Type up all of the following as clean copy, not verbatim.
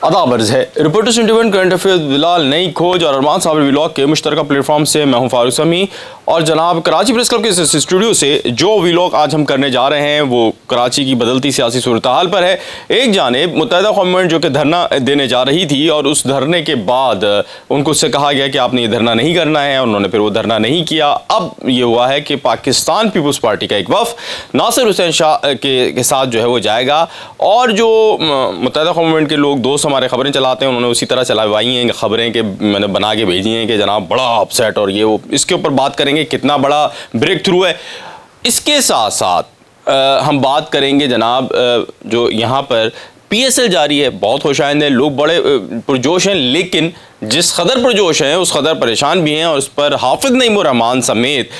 आदाब अर्ज़ है रिपोर्टर्स 21 करंट अफेयर्स बिलाल नई खोज और अरमान साबिर व्लॉग के मुश्तरका प्लेटफॉर्म से मैं हूं फारूक समी और जनाब कराची प्रेस क्लब के स्टूडियो से जो व्लॉग आज हम करने जा रहे हैं वो कराची की बदलती सियासी सूरत हाल पर है। एक जानिब मुत्तहिदा कौम गवर्नमेंट जो कि धरना देने जा रही थी और उस धरने के बाद उनको उससे कहा गया कि आपने ये धरना नहीं करना है, उन्होंने फिर वो धरना नहीं किया। अब ये हुआ है कि पाकिस्तान पीपल्स पार्टी का एक वफ़द नासिर हुसैन शाह के साथ जो है वो जाएगा और जो मुत्तहिदा कौम गवर्नमेंट के लोग दोस्त हमारे खबरें चलाते हैं उन्होंने उसी तरह चलवाई हैं खबरें कि मैंने बना के भेजी हैं कि जनाब बड़ा अपसेट और ये वो, इसके ऊपर बात करेंगे कितना बड़ा ब्रेक थ्रू है। इसके साथ साथ हम बात करेंगे जनाब जो यहाँ पर PSL जारी है, बहुत खुशाइंद है, लोग बड़े पुरजोश हैं, लेकिन जिस कदर पुरजोश हैं उस कदर परेशान भी हैं और उस पर हाफिज नईम उर रहमान समेत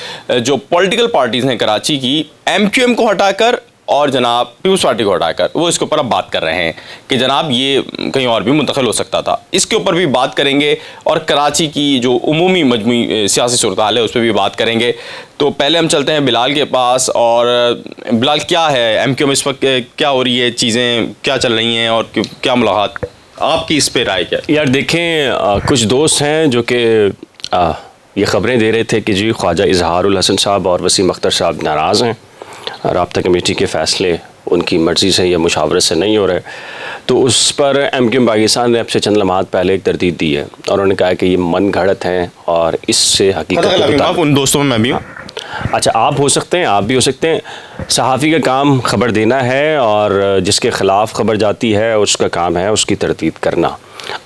जो पॉलिटिकल पार्टीज़ हैं कराची की MQM को हटाकर और जनाब पीपल्स पार्टी को हटाकर वो इसके ऊपर अब बात कर रहे हैं कि जनाब ये कहीं और भी मुंतकिल हो सकता था। इसके ऊपर भी बात करेंगे और कराची की जो उमूमी मजमूई सियासी सूरत हाल है उस पर भी बात करेंगे। तो पहले हम चलते हैं बिलाल के पास। और बिलाल, क्या है MQM इस वक्त, क्या हो रही है, चीज़ें क्या चल रही हैं और क्या मुलाकात, आपकी इस पर राय क्या? यार देखें, कुछ दोस्त हैं जो कि ये ख़बरें दे रहे थे कि जी ख्वाजा इजहारुल हसन साहब और वसीम अख्तर साहब नाराज़ हैं, राब्ता कमेटी के फ़ैसले उनकी मर्ज़ी से या मुशावरत से नहीं हो रहे। तो उस पर MQM पाकिस्तान ने अब से चंद लम्हात पहले एक तरदीद दी है और उन्होंने कहा कि ये मन घड़त हैं और इससे हकीकत उन दोस्तों में मैं भी हूँ। अच्छा, आप हो सकते हैं, आप भी हो सकते हैं। सहाफ़ी का काम खबर देना है और जिसके ख़िलाफ़ खबर जाती है उसका काम है उसकी तरदीद करना।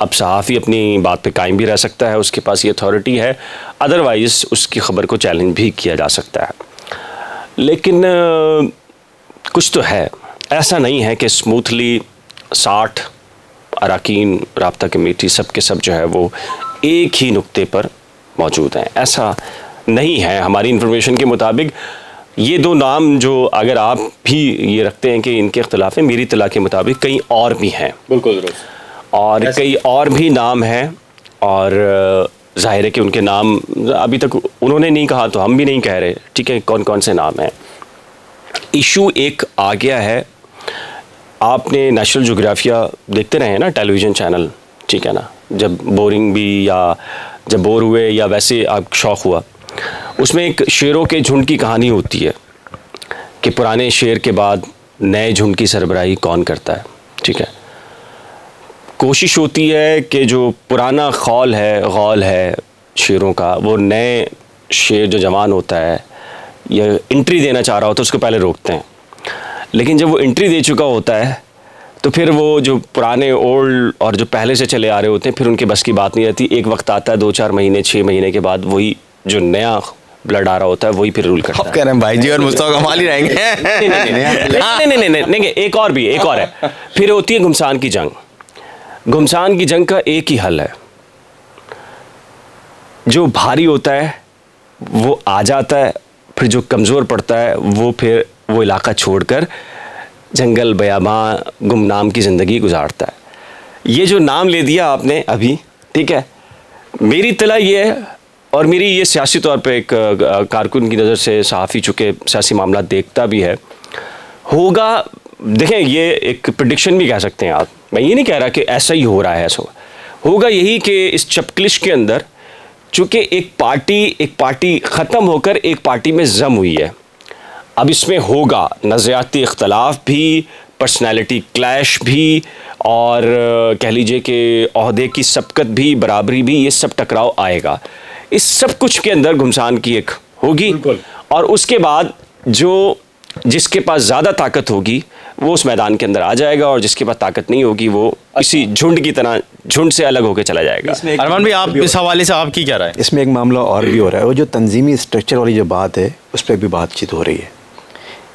अब सहाफ़ी अपनी बात पे कायम भी रह सकता है, उसके पास ये अथॉरिटी है, अदरवाइज़ उसकी ख़बर को चैलेंज भी किया जा सकता है। लेकिन कुछ तो है, ऐसा नहीं है कि स्मूथली 60 अरकान राब्ता कमेटी सब के सब जो है वो एक ही नुक्ते पर मौजूद हैं, ऐसा नहीं है। हमारी इन्फॉर्मेशन के मुताबिक ये दो नाम जो अगर आप भी ये रखते हैं कि इनके अख्तिलाफ है, मेरी इत्तला के मुताबिक कई और भी हैं, बिल्कुल, और कई और भी नाम हैं और ज़ाहिर है कि उनके नाम अभी तक उन्होंने नहीं कहा तो हम भी नहीं कह रहे, ठीक है, कौन कौन से नाम हैं। इशू एक आ गया है, आपने नेशनल जोग्राफिया देखते रहे हैं ना, टेलीविज़न चैनल, ठीक है ना, जब बोरिंग भी या जब बोर हुए या वैसे आप शौक़ हुआ, उसमें एक शेरों के झुंड की कहानी होती है कि पुराने शेर के बाद नए झुंड की सरबराही कौन करता है, ठीक है। कोशिश होती है कि जो पुराना गौल है शेरों का, वो नए शेर जो जवान होता है या एंट्री देना चाह रहा होता है उसको पहले रोकते हैं, लेकिन जब वो एंट्री दे चुका होता है तो फिर वो जो पुराने ओल्ड और जो पहले से चले आ रहे होते हैं फिर उनके बस की बात नहीं रहती। एक वक्त आता है 2-4 महीने 6 महीने के बाद वही जो नया ब्लड आ रहा होता है वही फिर रूल करता है। कह रहे हैं भाई जी और मुस्तफा कमाल ही रहेंगे। नहीं, एक और है, फिर होती है घुमसान की जंग। घुमसान की जंग का एक ही हल है, जो भारी होता है वो आ जाता है, फिर जो कमज़ोर पड़ता है वो फिर वो इलाका छोड़कर जंगल बयाबां गुमनाम की ज़िंदगी गुजारता है। ये जो नाम ले दिया आपने अभी, ठीक है, मेरी इत्तला ये है और मेरी ये सियासी तौर पे एक कारकुन की नज़र से सहाफ़ी चुके सियासी मामला देखता भी है, होगा। देखें, ये एक प्रेडिक्शन भी कह सकते हैं आप, मैं ये नहीं कह रहा कि ऐसा ही हो रहा है, ऐसा होगा यही कि इस चपकलिश के अंदर चूँकि एक पार्टी ख़त्म होकर एक पार्टी में जम हुई है, अब इसमें होगा नज़रियाती इख्तलाफ भी, पर्सनैलिटी क्लैश भी और कह लीजिए कि ओहदे की सबकत भी, बराबरी भी, ये सब टकराव आएगा। इस सब कुछ के अंदर घुमसान की एक होगी और उसके बाद जो जिसके पास ज़्यादा ताकत होगी वो उस मैदान के अंदर आ जाएगा और जिसके पास ताकत नहीं होगी वो इसी झुंड की तरह झुंड से अलग होकर चला जाएगा। अरमान भाई, आप इस हवाले से आपकी क्या राय है? इसमें एक मामला और भी हो रहा है, वो जो तंजीमी स्ट्रक्चर वाली जो बात है उस पर भी बातचीत हो रही है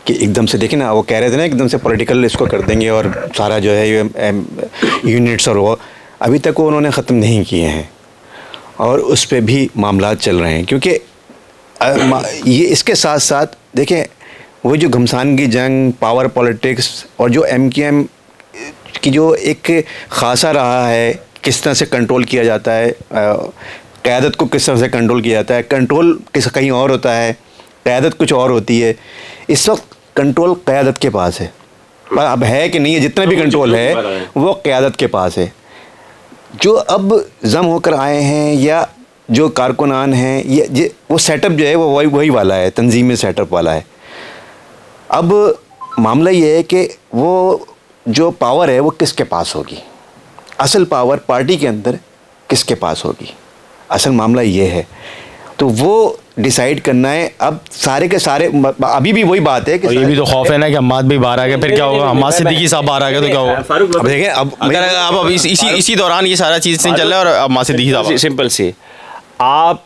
कि एकदम से देखें ना, वो कह रहे थे ना एकदम से पॉलिटिकल इसको कर देंगे और सारा जो है ये यूनिट्स और वो अभी तक वो उन्होंने ख़त्म नहीं किए हैं और उस पर भी मामला चल रहे हैं। क्योंकि ये इसके साथ साथ देखें वो जो घमसान की जंग, पावर पॉलिटिक्स और जो MQM की जो एक ख़ासा रहा है, किस तरह से कंट्रोल किया जाता है, क़यादत को किस तरह से कंट्रोल किया जाता है, कंट्रोल कहीं और होता है, क़यादत कुछ और होती है। इस वक्त कंट्रोल क़यादत के पास है, पर अब है कि नहीं है, जितना भी कंट्रोल है वो क़यादत के पास है। जो अब जम होकर आए हैं या जो कारकुनान हैं, ये वो सेटअप जो है वो वही वाला है, तंजीमी सेटअप वाला है। अब मामला ये है कि वो जो पावर है वो किसके पास होगी, असल पावर पार्टी के अंदर किसके पास होगी, असल मामला ये है। तो वो डिसाइड करना है। अब सारे के सारे अभी भी वही बात है कि ये भी तो खौफ है ना कि हम्माद भी बाहर आ गए, फिर क्या होगा, हम्माद सिद्दीकी साहब बाहर आ गए तो क्या होगा। अब देखें, अब इसी दौरान ये सारा चीज़ चल रहा है और हम्माद सिद्दीकी साहब। सिंपल सी, आप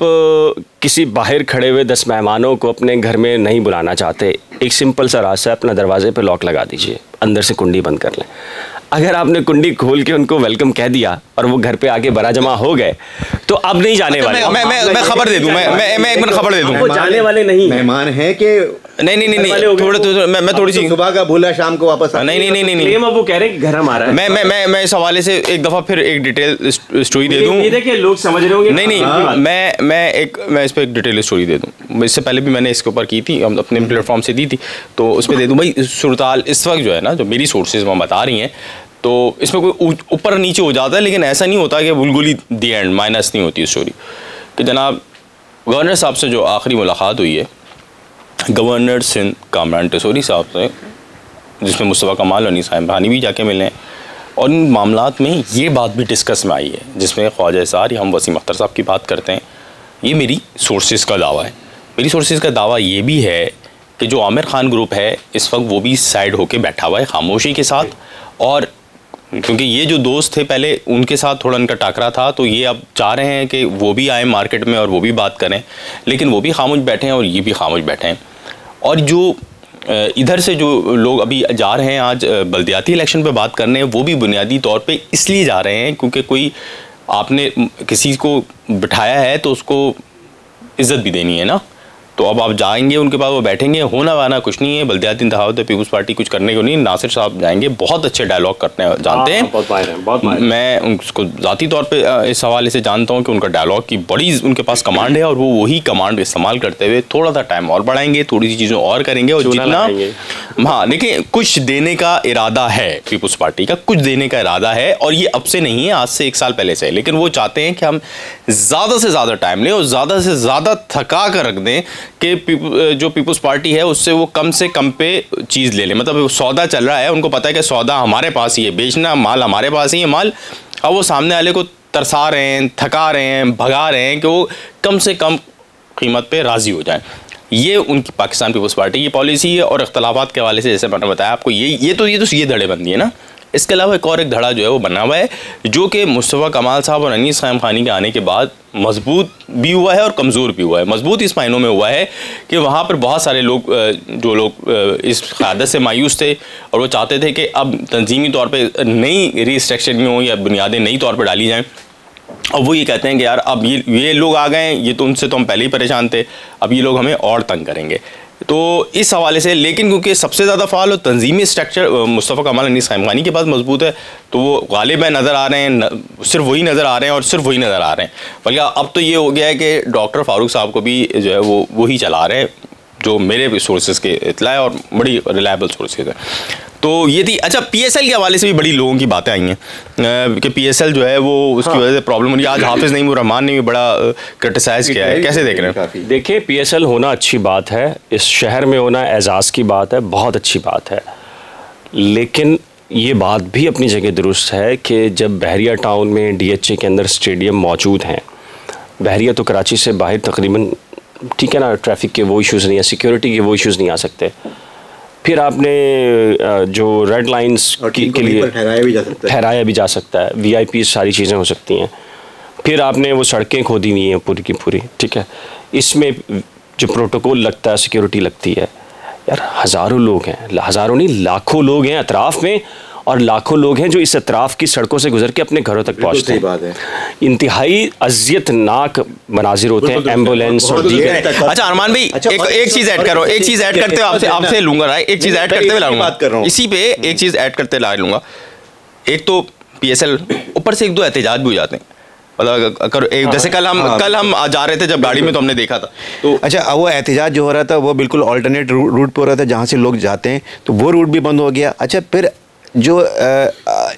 किसी बाहर खड़े हुए 10 मेहमानों को अपने घर में नहीं बुलाना चाहते, एक सिंपल सा रास्ता है, अपना दरवाजे पे लॉक लगा दीजिए, अंदर से कुंडी बंद कर लें। अगर आपने कुंडी खोल के उनको वेलकम कह दिया और वो घर पे आके बरा जमा हो गए तो अब नहीं जाने वाले। मैं खबर दे दूं, मैं एक मिनट खबर दे दूं, वो जाने वाले नहीं, मेहमान हैं कि नहीं थोड़े मैं थोड़ी सी सुबह का भूला शाम को वापस नहीं, अब वो कह रहे हैं घर हमारा है। मैं इस हवाले से एक दफ़ा फिर एक डिटेल स्टोरी दे दूं। ये देखिए लोग समझ रहे होंगे। नहीं, मैं इस पर एक डिटेल स्टोरी दे दूं। इससे पहले भी मैंने इसके ऊपर की थी, हम अपने प्लेटफॉर्म से दी थी, तो उस पर दे दूं। भाई सूरताल इस वक्त जो है ना, जो मेरी सोर्सेज वहाँ बता रही हैं, तो इसमें कोई ऊपर नीचे हो जाता है, लेकिन ऐसा नहीं होता कि बुलगुली दी एंड माइनस नहीं होती स्टोरी। कि जनाब गवर्नर साहब से जो आखिरी मुलाकात हुई है, गवर्नर सिंध कामरान टेसोरी साहब से, जिसमें मुस्तफ़ा कमाल और अनीस खानी भी जाके मिले हैं, और इन मामलात में ये बात भी डिस्कस में आई है, जिसमें ख्वाजा इज़हार या हम वसीम अख्तर साहब की बात करते हैं। ये मेरी सोर्सेज़ का दावा है। मेरी सोर्सेज़ का दावा ये भी है कि जो आमिर खान ग्रुप है इस वक्त वो भी साइड होके बैठा हुआ है खामोशी के साथ, और क्योंकि ये जो दोस्त थे पहले उनके साथ थोड़ा उनका टाकरा था, तो ये अब चाह रहे हैं कि वो भी आए मार्केट में और वो भी बात करें, लेकिन वो भी खामोश बैठे हैं और ये भी खामोश बैठे हैं। और जो इधर से जो लोग अभी जा रहे हैं आज बल्दियाती इलेक्शन पे बात करने, वो भी बुनियादी तौर पे इसलिए जा रहे हैं क्योंकि कोई आपने किसी को बिठाया है तो उसको इज़्ज़त भी देनी है ना। तो अब आप जाएंगे उनके पास, वो बैठेंगे, होना वाना कुछ नहीं है। बल्दियाती इंतखाबात पीपल्स पार्टी कुछ करने को नहीं। नासिर साहब जाएंगे, बहुत अच्छे डायलॉग करते हैं, जानते हैं, बहुत मैं उनको ज़ाती तौर पे इस हवाले से जानता हूँ कि उनका डायलॉग की बड़ी उनके पास कमांड है, और वो वही कमांड इस्तेमाल करते हुए थोड़ा सा टाइम और बढ़ाएंगे, थोड़ी सी चीज़ें और करेंगे, और जितना हाँ देखिए कुछ देने का इरादा है पीपल्स पार्टी का, कुछ देने का इरादा है, और ये अब से नहीं है, आज से 1 साल पहले से है। लेकिन वो चाहते हैं कि हम ज़्यादा से ज़्यादा टाइम लें और ज़्यादा से ज़्यादा थका कर रख दें कि जो पीपल्स पार्टी है उससे वो कम से कम पे चीज़ ले लें। मतलब सौदा चल रहा है, उनको पता है कि सौदा हमारे पास ही है, बेचना माल हमारे पास ही है माल, अब वो सामने वाले को तरसा रहे हैं, थका रहे हैं, भगा रहे हैं कि वो कम से कम कीमत पे राज़ी हो जाएं। ये उनकी पाकिस्तान पीपल्स पार्टी की पॉलिसी है। और इख्तलाफात के हवाले से जैसे मैंने बताया आपको, ये धड़ेबंदी है ना। इसके अलावा एक और एक धड़ा जो है वो बना हुआ है, जो कि मुस्तफ़ा कमाल साहब और अनीस खानी के आने के बाद मजबूत भी हुआ है और कमज़ोर भी हुआ है। मजबूत इस मायनों में हुआ है कि वहाँ पर बहुत सारे लोग जो लोग इस क़यादत से मायूस थे और वो चाहते थे कि अब तंजीमी तौर पर नई रिस्ट्रक्चरिंग हो या बुनियादें नई तौर पर डाली जाएँ, और वो ये कहते हैं कि यार अब ये लोग आ गए, ये तो उनसे तो हम पहले ही परेशान थे, अब ये लोग हमें और तंग करेंगे। तो इस हवाले से, लेकिन क्योंकि सबसे ज़्यादा फ़ाल और तंजीमी स्ट्रक्चर मुस्तफ़ा कमाल अनीस खानी के पास मजबूत है, तो वो गालिबा नज़र आ रहे हैं, सिर्फ वही नज़र आ रहे हैं और सिर्फ वही नज़र आ रहे हैं। बल्कि अब तो ये हो गया है कि डॉक्टर फ़ारूक साहब को भी जो है वो वही चला रहे हैं, जो मेरे सोर्सेज़ के इतला है और बड़ी रिलायबल सोर्सेज है। तो ये थी। अच्छा, PSL के हवाले से भी बड़ी लोगों की बातें आई हैं कि PSL जो है वो उसकी वजह से प्रॉब्लम हो रही है। आज हाफिज़ नईम रहमान ने भी बड़ा क्रिटिसाइज़ किया है, कैसे देख रहे हैं? देखिए, PSL होना अच्छी बात है, इस शहर में होना एजाज़ की बात है, बहुत अच्छी बात है, लेकिन ये बात भी अपनी जगह दुरुस्त है कि जब बहरिया टाउन में DHA के अंदर स्टेडियम मौजूद हैं, बहरिया तो कराची से बाहर तकरीबन ठीक है ना, ट्रैफिक के वो इश्यूज़ नहीं है, सिक्योरिटी के वो इश्यूज़ नहीं आ सकते। फिर आपने जो रेड लाइंस के लिए ठहराया भी जा सकता है, VIP सारी चीज़ें हो सकती हैं। फिर आपने वो सड़कें खोदी हुई हैं पूरी की पूरी, ठीक है, इसमें जो प्रोटोकॉल लगता है, सिक्योरिटी लगती है, यार हज़ारों लोग हैं, हज़ारों नहीं लाखों लोग हैं अतराफ़ में, और लाखों लोग हैं जो इस अतराफ़ की सड़कों से गुजर के अपने घरों तक पहुँचते हैं। इंतहाई अज़ियतनाक मनाजिर होते हैं, एम्बुलेंस और दीगर। अच्छा अरमान भाई, एक चीज़ ऐड करो, एक चीज़ ऐड करते हुए आपसे लूँगा राय, एक चीज़ ऐड करते हुए लाऊंगा इसी पे, एक चीज़ ऐड करते ला लूँगा। एक तो PSL ऊपर से 1-2 एहतजाज भी हो जाते हैं, मतलब अगर एक जैसे कल हम जा रहे थे जब गाड़ी में, तो हमने देखा था। तो अच्छा, वो एहतजाज जो हो रहा था वो बिल्कुल ऑल्टरनेट रूट पे हो रहा था, जहाँ से लोग जाते हैं, तो वो रूट भी बंद हो गया। अच्छा, फिर जो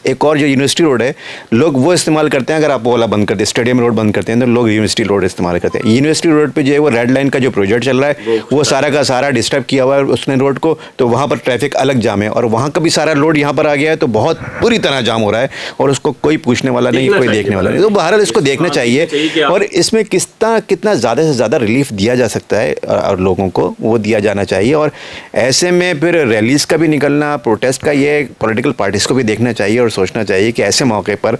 एक और जो यूनिवर्सिटी रोड है, लोग वो इस्तेमाल करते हैं। अगर आप वो वाला बंद करते हैं, स्टेडियम रोड बंद करते हैं, तो लोग यूनिवर्सिटी रोड इस्तेमाल करते हैं। यूनिवर्सिटी रोड पे जो है वो रेड लाइन का जो प्रोजेक्ट चल रहा है वो सारा का सारा डिस्टर्ब किया हुआ है उसने रोड को, तो वहाँ पर ट्रैफिक अलग जाम है, और वहाँ का भी सारा लोड यहाँ पर आ गया है, तो बहुत बुरी तरह जाम हो रहा है, और उसको कोई पूछने वाला नहीं, कोई देखने वाला नहीं। तो बहरहाल इसको देखना चाहिए, और इसमें कितना ज़्यादा से ज़्यादा रिलीफ दिया जा सकता है और लोगों को वो दिया जाना चाहिए। और ऐसे में फिर रैलीज़ का भी निकलना, प्रोटेस्ट का, ये पॉलिटिकल पार्टीज़ को भी देखना चाहिए और सोचना चाहिए कि ऐसे मौके पर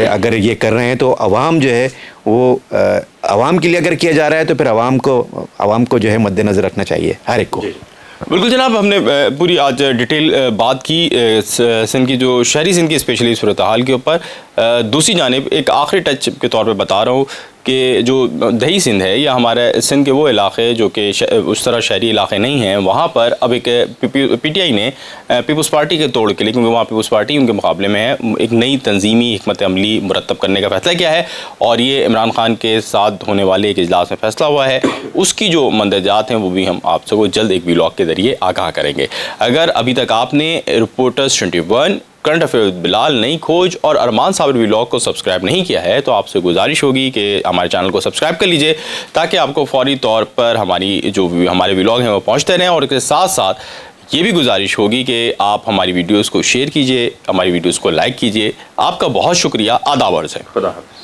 अगर ये कर रहे हैं तो आवाम जो है वो आवाम के लिए अगर किया जा रहा है तो फिर आवाम को जो है मद्देनज़र रखना चाहिए हर एक को। बिल्कुल जनाब, हमने पूरी आज डिटेल बात की सिंध की, जो शहरी सिंध की स्पेशली सूरत हाल के ऊपर। दूसरी जानिब एक आखिरी टच के तौर पे बता रहा हूँ कि जो दही सिंध है या हमारे सिंध के वो इलाके जो कि उस तरह शहरी इलाके नहीं हैं, वहाँ पर अब एक PTI ने पीपल्स पार्टी के तोड़ के लिए, क्योंकि वहाँ पीपल्स पार्टी उनके मुकाबले में है, एक नई तंजीमी हिकमत अमली मुरतब करने का फैसला किया है, और ये इमरान खान के साथ होने वाले एक इजलास में फैसला हुआ है। उसकी जो मंदरजात हैं वो भी हम आप सबको जल्द एक व्लॉग के ज़रिए आगाह करेंगे। अगर अभी तक आपने रिपोर्टर्स 21 करंट अफेयर बिलाल नई खोज और अरमान साबिर व्लॉग को सब्सक्राइब नहीं किया है तो आपसे गुजारिश होगी कि हमारे चैनल को सब्सक्राइब कर लीजिए, ताकि आपको फौरी तौर पर हमारे व्लॉग हैं वो पहुंचते रहें। और इसके साथ साथ ये भी गुजारिश होगी कि आप हमारी वीडियोस को शेयर कीजिए, हमारी वीडियोस को लाइक कीजिए। आपका बहुत शुक्रिया, आदाब अर्ज़ है। खुदा हाफ़िज़।